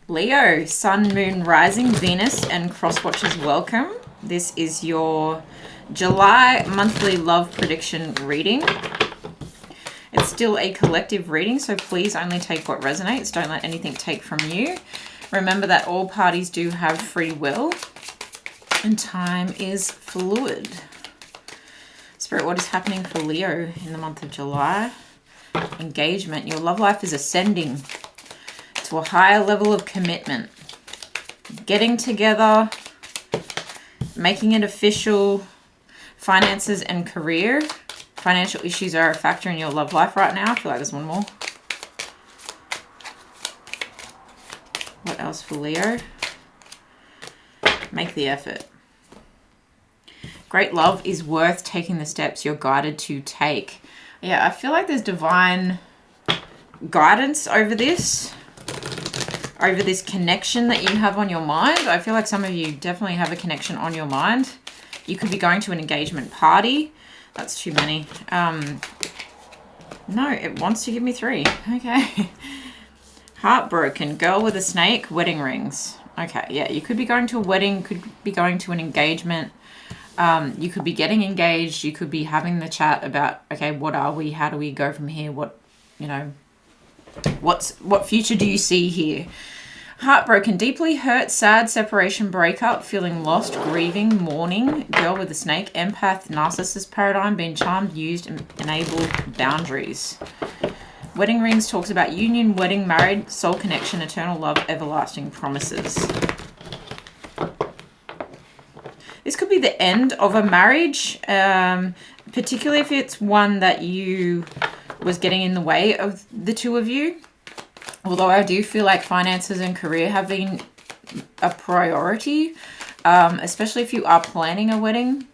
Leo, Sun, Moon, Rising, Venus, and cross-watchers, welcome. This is your July monthly love prediction reading. It's still a collective reading, so please only take what resonates. Don't let anything take from you. Remember that all parties do have free will, and time is fluid. Spirit, what is happening for Leo in the month of July? Engagement. Your love life is ascending to a higher level of commitment. Getting together, making it official. Finances and career. Financial issues are a factor in your love life right now. I feel like there's one more. What else for Leo? Make the effort. Great love is worth taking the steps you're guided to take. Yeah, I feel like there's divine guidance over this connection that you have on your mind. I feel like some of you definitely have a connection on your mind. You could be going to an engagement party. That's too many. No, it wants to give me 3. Okay. Heartbroken, girl with a snake, wedding rings. Okay, yeah, you could be going to a wedding, could be going to an engagement. You could be getting engaged. You could be having the chat about, okay, what are we? How do we go from here? What, you know, what future do you see here? Heartbroken, deeply hurt, sad, separation, breakup, feeling lost, grieving, mourning, girl with a snake, empath, narcissist paradigm, being charmed, used, and enabled, boundaries. Wedding rings talks about union, wedding, married, soul connection, eternal love, everlasting promises. This could be the end of a marriage, particularly if it's one that you was getting in the way of the two of you. Although I do feel like finances and career have been a priority, especially if you are planning a wedding.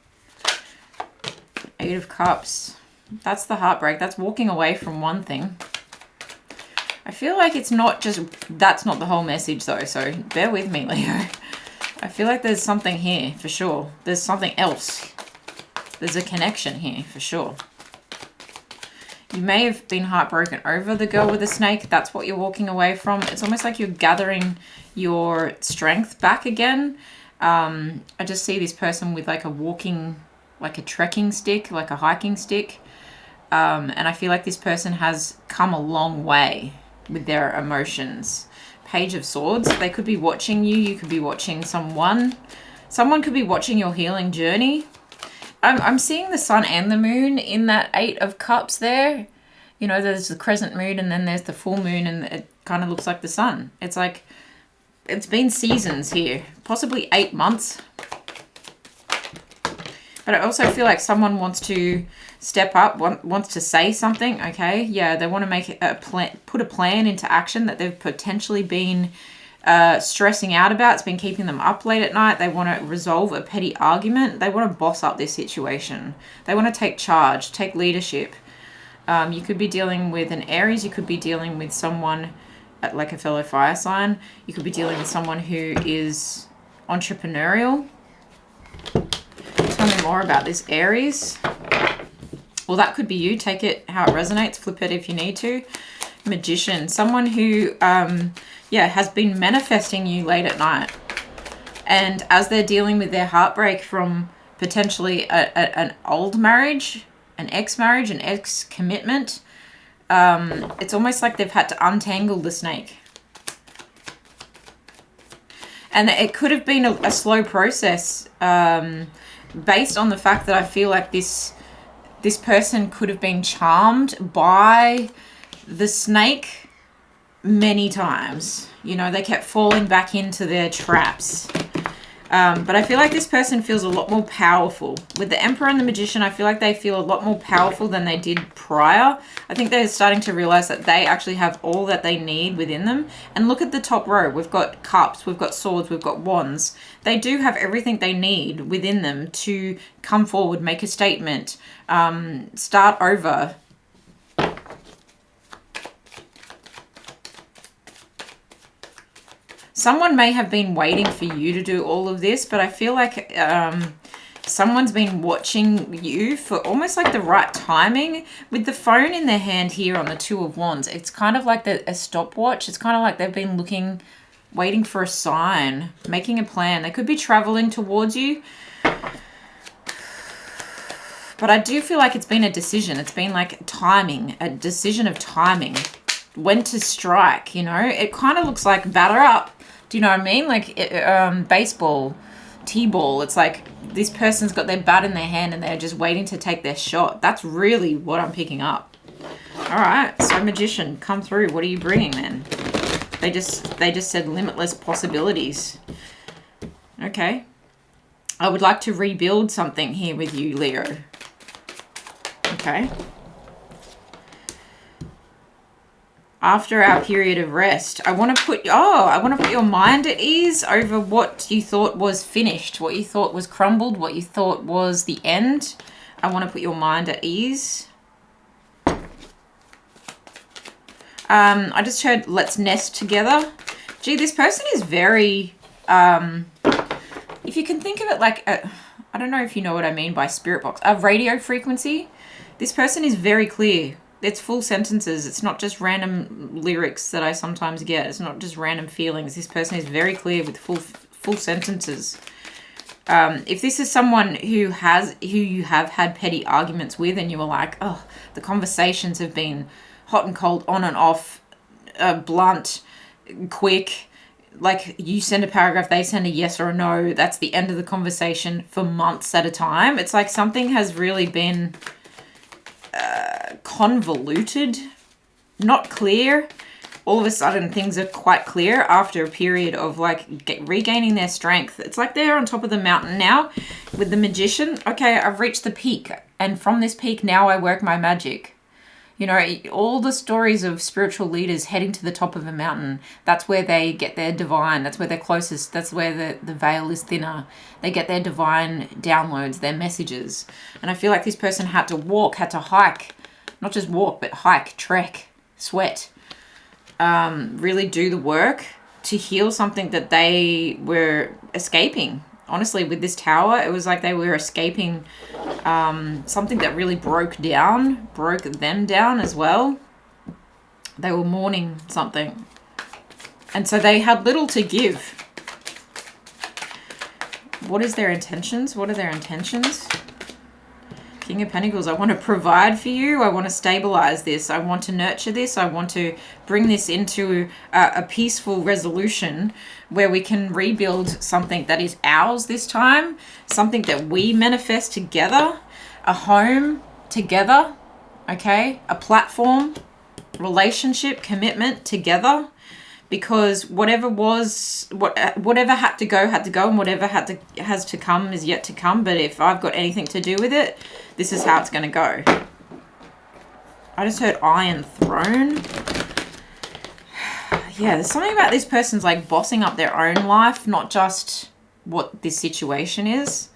8 of Cups. That's the heartbreak. That's walking away from one thing. I feel like it's not just, that's not the whole message though, so bear with me, Leo. I feel like there's something here for sure. There's something else. There's a connection here for sure. You may have been heartbroken over the girl with the snake. That's what you're walking away from. It's almost like you're gathering your strength back again. I just see this person with like a walking, like a trekking stick, like a hiking stick. And I feel like this person has come a long way with their emotions. Page of Swords. They could be watching you. You could be watching someone. Someone could be watching your healing journey. I'm seeing the sun and the moon in that 8 of Cups there. You know, there's the crescent moon and then there's the full moon and it kind of looks like the sun. It's like, it's been seasons here. Possibly 8 months. But I also feel like someone wants to step up, wants to say something. Okay, yeah, they want to make a plan, put a plan into action that they've potentially been stressing out about. It's been keeping them up late at night. They want to resolve a petty argument. They want to boss up this situation. They want to take charge, take leadership. You could be dealing with an Aries. You could be dealing with someone like a fellow fire sign. You could be dealing with someone who is entrepreneurial. Tell me more about this Aries. Well, that could be you. Take it how it resonates. Flip it if you need to. Magician. Someone who, has been manifesting you late at night. And as they're dealing with their heartbreak from potentially an old marriage, an ex-marriage, an ex-commitment, it's almost like they've had to untangle the snake. And it could have been a slow process based on the fact that I feel like this person could have been charmed by the snake many times. You know, they kept falling back into their traps. But I feel like this person feels a lot more powerful. With the Emperor and the Magician, I feel like they feel a lot more powerful than they did prior. I think they're starting to realize that they actually have all that they need within them. And look at the top row. We've got cups, we've got swords, we've got wands. They do have everything they need within them to come forward, make a statement, start over. Someone may have been waiting for you to do all of this, but I feel like someone's been watching you for almost like the right timing. With the phone in their hand here on the Two of Wands, it's kind of like a stopwatch. It's kind of like they've been looking waiting for a sign, making a plan. They could be traveling towards you. But I do feel like it's been a decision. It's been like timing, a decision of timing. When to strike, you know? It kind of looks like batter up. Do you know what I mean? Like baseball, t-ball. It's like this person's got their bat in their hand and they're just waiting to take their shot. That's really what I'm picking up. All right, so Magician, come through. What are you bringing then? They just said limitless possibilities. Okay. I would like to rebuild something here with you, Leo. Okay. After our period of rest, I want to put your mind at ease over what you thought was finished, what you thought was crumbled, what you thought was the end. I want to put your mind at ease. I just heard let's nest together. Gee, this person is very, if you can think of it like, I don't know if you know what I mean by spirit box, a radio frequency. This person is very clear. It's full sentences. It's not just random lyrics that I sometimes get. It's not just random feelings. This person is very clear with full sentences. If this is someone who you have had petty arguments with and you were like, oh, the conversations have been hot and cold, on and off, blunt, quick, like you send a paragraph, they send a yes or a no, that's the end of the conversation for months at a time. It's like something has really been convoluted, not clear. All of a sudden things are quite clear after a period of like regaining their strength. It's like they're on top of the mountain now with the Magician. Okay, I've reached the peak, and from this peak now I work my magic. You know, all the stories of spiritual leaders heading to the top of a mountain, that's where they get their divine, that's where they're closest, that's where the veil is thinner. They get their divine downloads, their messages. And I feel like this person had to walk, had to hike, not just walk, but hike, trek, sweat, really do the work to heal something that they were escaping. Honestly, with this tower, it was like they were escaping something that really broke them down as well. They were mourning something. And so they had little to give. What is their intentions? What are their intentions? King of Pentacles, I want to provide for you. I want to stabilize this. I want to nurture this. I want to bring this into a peaceful resolution where we can rebuild something that is ours this time, something that we manifest together, a home together, okay, a platform, relationship, commitment together, because whatever had to go, and whatever has to come is yet to come. But if I've got anything to do with it, this is how it's going to go. I just heard Iron Throne. Yeah, there's something about this person's like bossing up their own life, not just what this situation is.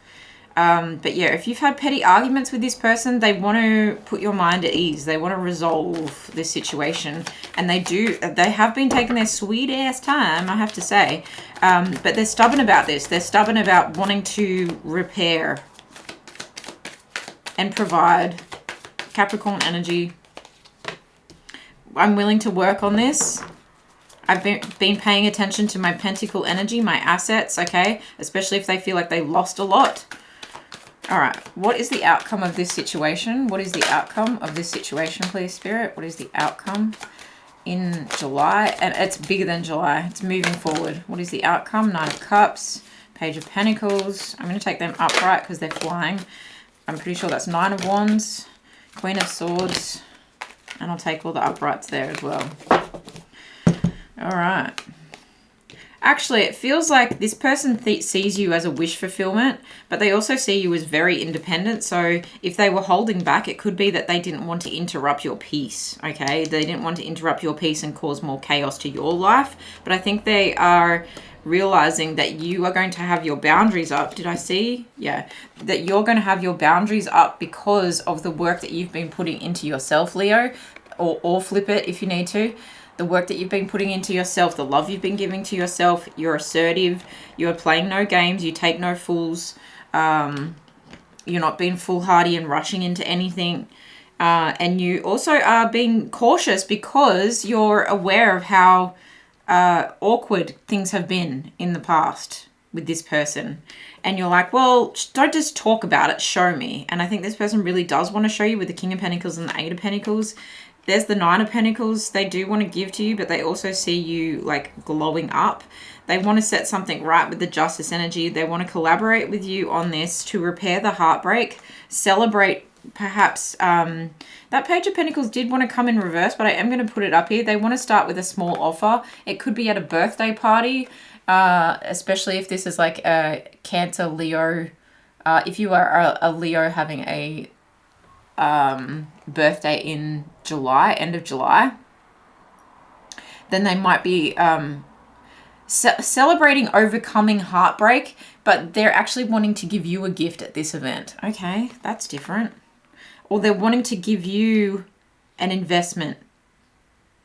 But yeah, if you've had petty arguments with this person, they want to put your mind at ease. They want to resolve this situation. And they have been taking their sweet ass time, I have to say. But they're stubborn about this. They're stubborn about wanting to repair and provide. Capricorn energy. I'm willing to work on this. I've been paying attention to my pentacle energy, my assets, okay? Especially if they feel like they lost a lot. All right, what is the outcome of this situation? What is the outcome of this situation, please, Spirit? What is the outcome in July? And it's bigger than July. It's moving forward. What is the outcome? Nine of Cups, Page of Pentacles. I'm going to take them upright because they're flying. I'm pretty sure that's Nine of Wands, Queen of Swords, and I'll take all the uprights there as well. All right. Actually, it feels like this person sees you as a wish fulfillment, but they also see you as very independent. So if they were holding back, it could be that they didn't want to interrupt your peace, okay? They didn't want to interrupt your peace and cause more chaos to your life. But I think they are realizing that you are going to have your boundaries up. Did I see? Yeah. That you're going to have your boundaries up because of the work that you've been putting into yourself, Leo, or flip it if you need to. The work that you've been putting into yourself, the love you've been giving to yourself, you're assertive, you're playing no games, you take no fools, you're not being foolhardy and rushing into anything. And you also are being cautious because you're aware of how awkward things have been in the past with this person. And you're like, well, don't just talk about it, show me. And I think this person really does want to show you with the King of Pentacles and the Eight of Pentacles. There's the Nine of Pentacles. They do want to give to you, but they also see you like glowing up. They want to set something right with the Justice energy. They want to collaborate with you on this to repair the heartbreak, celebrate perhaps. That Page of Pentacles did want to come in reverse, but I am going to put it up here. They want to start with a small offer. It could be at a birthday party, especially if this is like a Cancer, Leo. If you are a Leo having a birthday in July, end of July, then they might be celebrating overcoming heartbreak, but they're actually wanting to give you a gift at this event. Okay, that's different. Or they're wanting to give you an investment.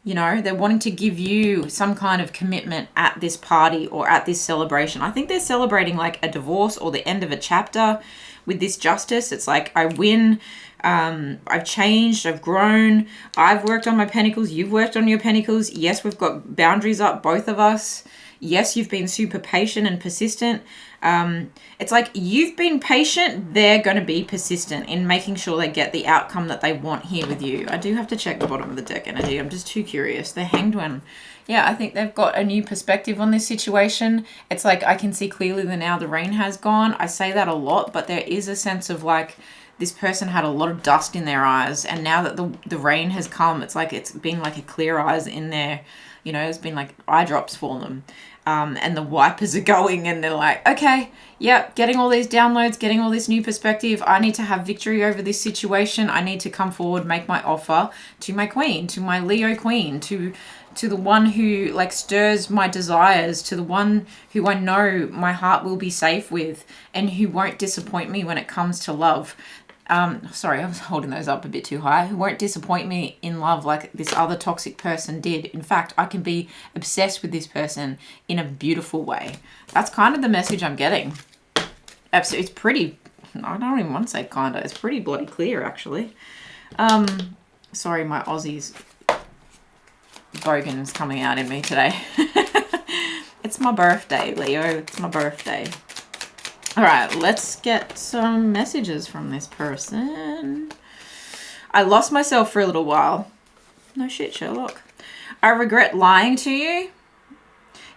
You know, they're wanting to give you some kind of commitment at this party or at this celebration. I think they're celebrating like a divorce or the end of a chapter with this Justice. It's like, I win. I've changed. I've grown. I've worked on my pentacles. You've worked on your pentacles. Yes, we've got boundaries up, both of us. Yes, you've been super patient and persistent. It's like you've been patient. They're going to be persistent in making sure they get the outcome that they want here with you. I do have to check the bottom of the deck energy. I'm just too curious. The Hanged One. Yeah, I think they've got a new perspective on this situation. It's like I can see clearly that now the rain has gone. I say that a lot, but there is a sense of like this person had a lot of dust in their eyes, and now that the rain has come, it's like it's been like a clear eyes in there. You know, it's been like eye drops for them. And the wipers are going and they're like, okay, yep, getting all these downloads, getting all this new perspective. I need to have victory over this situation. I need to come forward, make my offer to my queen, to my Leo queen, to the one who like stirs my desires, to the one who I know my heart will be safe with and who won't disappoint me when it comes to love. Sorry, I was holding those up a bit too high. Who won't disappoint me in love like this other toxic person did. In fact, I can be obsessed with this person in a beautiful way. That's kind of the message I'm getting. Absolutely, it's pretty, I don't even want to say kinda, it's pretty bloody clear actually. Sorry, my Aussie's bogan's coming out in me today. It's my birthday, Leo, it's my birthday. All right, let's get some messages from this person. I lost myself for a little while. No shit, Sherlock. I regret lying to you.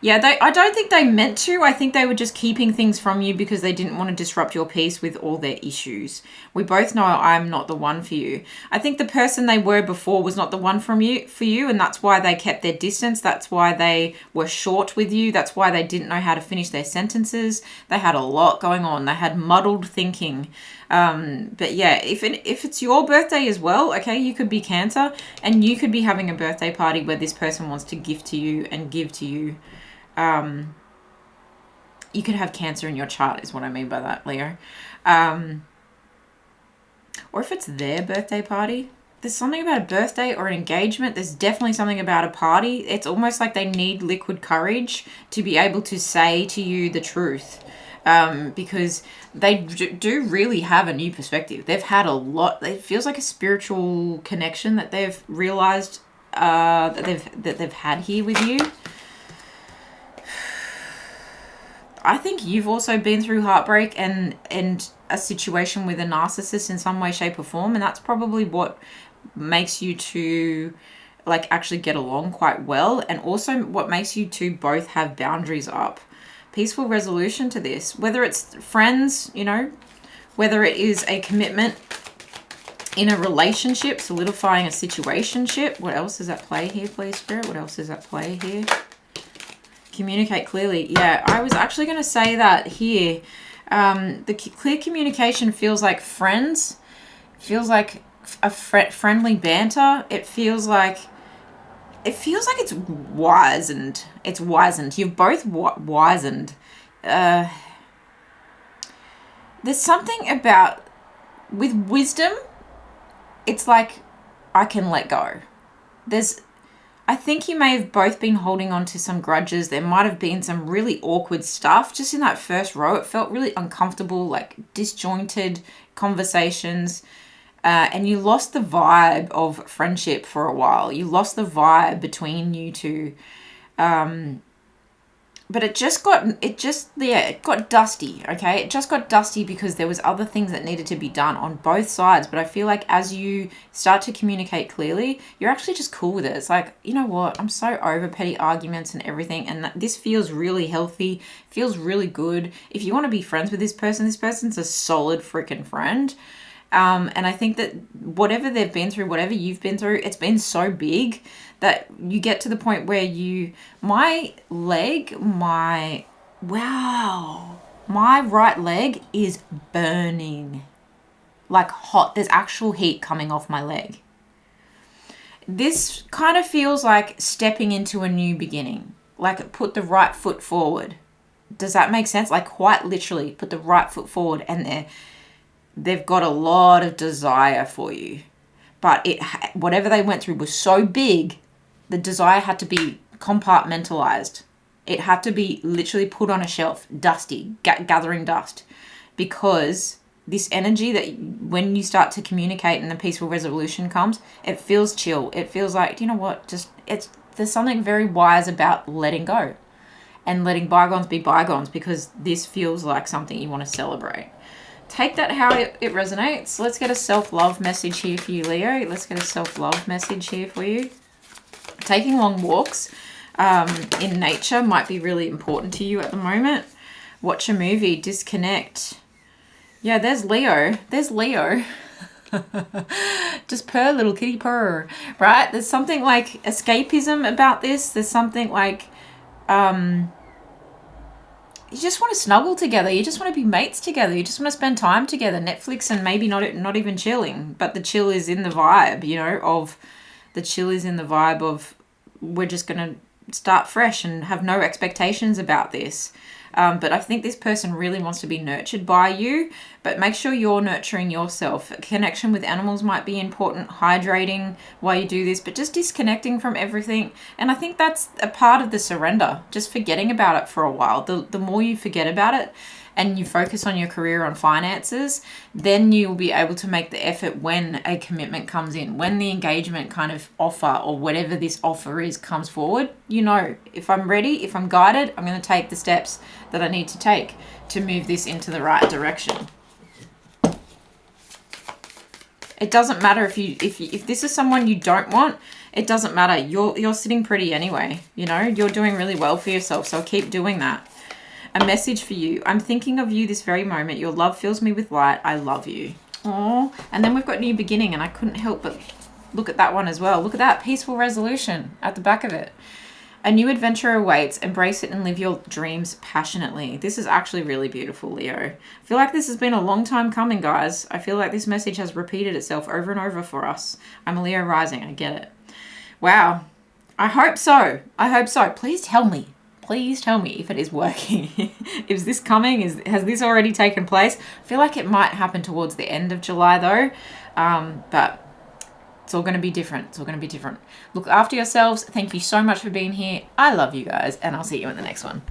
Yeah, I don't think they meant to. I think they were just keeping things from you because they didn't want to disrupt your peace with all their issues. We both know I'm not the one for you. I think the person they were before was not the one for you, and that's why they kept their distance. That's why they were short with you. That's why they didn't know how to finish their sentences. They had a lot going on. They had muddled thinking. But yeah, if it's your birthday as well, okay, you could be Cancer, and you could be having a birthday party where this person wants to gift to you and give to you. You could have Cancer in your chart is what I mean by that, Leo. Or if it's their birthday party, there's something about a birthday or an engagement. There's definitely something about a party. It's almost like they need liquid courage to be able to say to you the truth. Because they do really have a new perspective. They've had a lot. It feels like a spiritual connection that they've realized that they've had here with you. I think you've also been through heartbreak and a situation with a narcissist in some way, shape or form. And that's probably what makes you two like actually get along quite well. And also what makes you two both have boundaries up. Peaceful resolution to this, whether it's friends, you know, whether it is a commitment in a relationship, solidifying a situationship. What else is at play here, please, Spirit? What else is at play here? Communicate clearly. Yeah, I was actually going to say that here. The clear communication feels like friends. Feels like a friendly banter. It feels like it's wizened. It's wizened. You've both wizened. There's something about with wisdom. It's like I can let go. I think you may have both been holding on to some grudges. There might have been some really awkward stuff just in that first row. It felt really uncomfortable, like disjointed conversations. And you lost the vibe of friendship for a while. You lost the vibe between you two. But it got dusty, okay? It just got dusty because there was other things that needed to be done on both sides. But I feel like as you start to communicate clearly, you're actually just cool with it. It's like, you know what? I'm so over petty arguments and everything. And this feels really healthy, feels really good. If you want to be friends with this person's a solid freaking friend. And I think that whatever they've been through, whatever you've been through, it's been so big that you get to the point where my right leg is burning like hot. There's actual heat coming off my leg. This kind of feels like stepping into a new beginning, like put the right foot forward. Does that make sense? Like quite literally put the right foot forward, and they've got a lot of desire for you, but whatever they went through was so big, the desire had to be compartmentalized. It had to be literally put on a shelf, dusty, gathering dust, because this energy that when you start to communicate and the peaceful resolution comes, it feels chill. It feels like, you know what, there's something very wise about letting go and letting bygones be bygones, because this feels like something you want to celebrate. Take that how it resonates. Let's get a self-love message here for you, Leo. Let's get a self-love message here for you. Taking long walks in nature might be really important to you at the moment. Watch a movie, disconnect. Yeah, there's Leo. There's Leo. Just purr, little kitty purr, right? There's something like escapism about this. There's something like you just want to snuggle together. You just want to be mates together. You just want to spend time together. Netflix and maybe not even chilling, but the chill is in the vibe, of we're just going to start fresh and have no expectations about this. But I think this person really wants to be nurtured by you, but make sure you're nurturing yourself. Connection with animals might be important, hydrating while you do this, but just disconnecting from everything. And I think that's a part of the surrender, just forgetting about it for a while. The more you forget about it and you focus on your career, on finances, then you'll be able to make the effort when a commitment comes in, when the engagement kind of offer or whatever this offer is comes forward. If I'm ready, if I'm guided, I'm going to take the steps that I need to take to move this into the right direction. It doesn't matter if this is someone you don't want. It doesn't matter. You're sitting pretty anyway. You're doing really well for yourself. So keep doing that. A message for you. I'm thinking of you this very moment. Your love fills me with light. I love you. Oh, and then we've got new beginning, and I couldn't help but look at that one as well. Look at that peaceful resolution at the back of it. A new adventure awaits. Embrace it and live your dreams passionately. This is actually really beautiful, Leo. I feel like this has been a long time coming, guys. I feel like this message has repeated itself over and over for us. I'm a Leo rising. I get it. Wow. I hope so. Please tell me. Please tell me if it is working. Is this coming? Has this already taken place? I feel like it might happen towards the end of July though. But it's all going to be different. Look after yourselves. Thank you so much for being here. I love you guys, and I'll see you in the next one.